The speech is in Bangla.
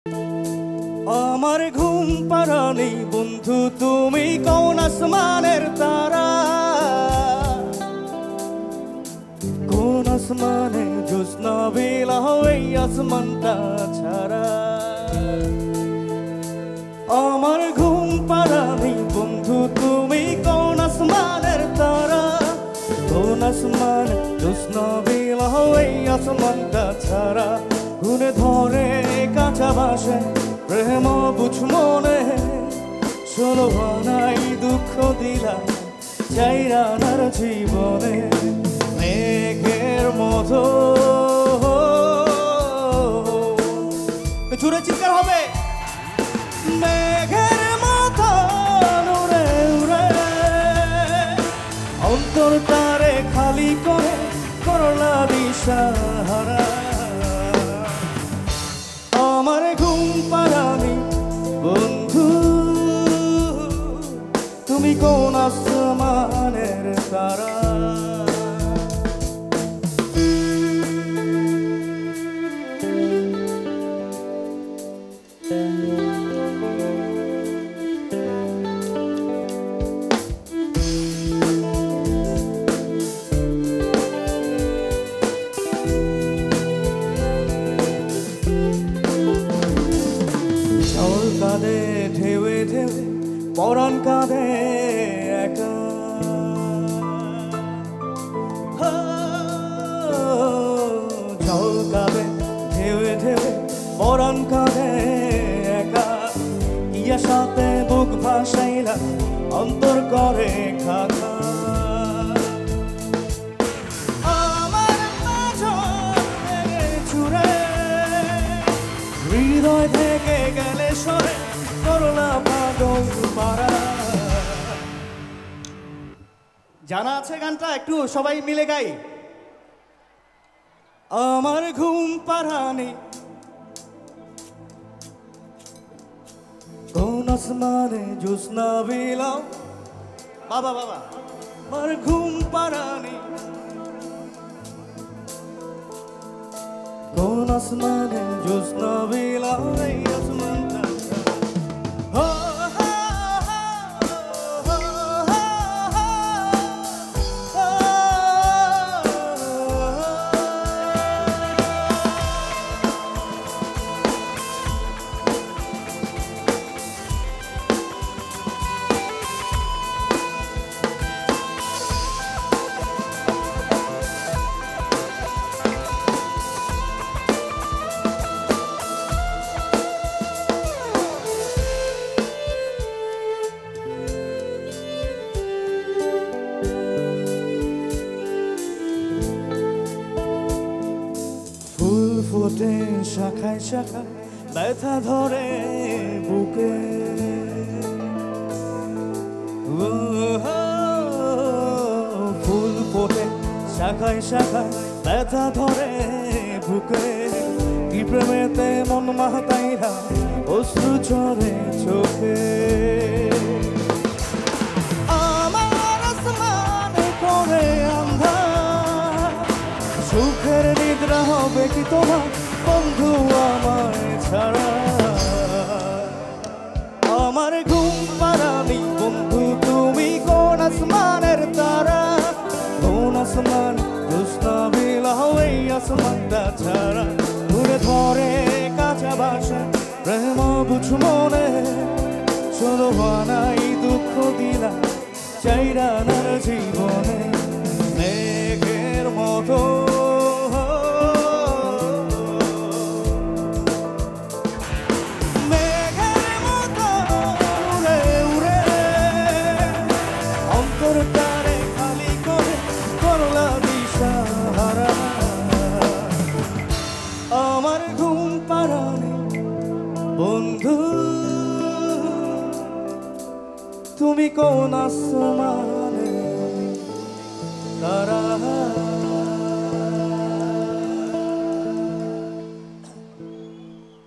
আমার ঘুম পাড়ানি বন্ধু তুমি কোন আসমানের তারা, কোন আসমানে জ্যোৎস্না বিলাও এই আসমানটা ছাড়া। আমার ঘুম পাড়ানি বন্ধু তুমি কোন আসমানের তারা, কোন আসমানে জ্যোৎস্না বিলাও এই আসমানটা ছাড়া। গুনে ধরে কাঁচা বাসে প্রেম বুঝ মনে, ষোলো আনাই দুঃখ দিলা চাইরানার জীবনে। মেঘের মতো জুড়ে চিৎকার হবে, মেঘের মতো উড়ে উড়ে অন্তর তারে খালি করে করলা দিশাহারা। আমার ঘুম পাড়ানি বন্ধু তুমি কোন আসমানের তারা। কাঁদে ঢেউে ঢেউে পরাণ কাঁদে একা, জল কাঁদে ঢেউে ঢেউে পরাণ কাঁদে একা। ইয়া সাথে বুক ভাসাইলা অন্তর করে খাখা। হৃদয় থেকে গেলে সরে করোনা পাগল পারা। জানা আছে গানটা? একটু সবাই মিলে গাই। আমার ঘুম পাড়ানি কোন আসমানে জ্যোৎস্না বিলাও, বাবা বাবা আমার ঘুম পাড়ানি কোন আসমানে জ্যোৎস্না বিলাও এই আসমানটা। ফুটে শাখায় শাখায় ব্যথা ধরে বুকে, ফুল ফোটে শাখায় শাখায় ব্যথা ধরে বুকে। কি প্রেমেতে মন মাতাইরা অশ্রু ঝরে চোখে। আমার আসমানে করে আন্ধার, সুখের নিদ্রা হবে কি তোমার বন্ধু আমায় ছাড়া। আমার ঘুম পাড়ানি বন্ধু তুমি কোন আসমানের তারা, কোন আসমান জ্যোৎস্না বিলাও এই আসমানটা ছাড়া। ঘুরে ধরে কাঁচা বাসা প্রেম বুঝ মনে, ষোলো আনাই দুঃখ দিলা চাইরানার জীবনে। মেঘের মতো আমার ঘুম পাড়ানি বন্ধু তুমি কোন আসমানে তারা।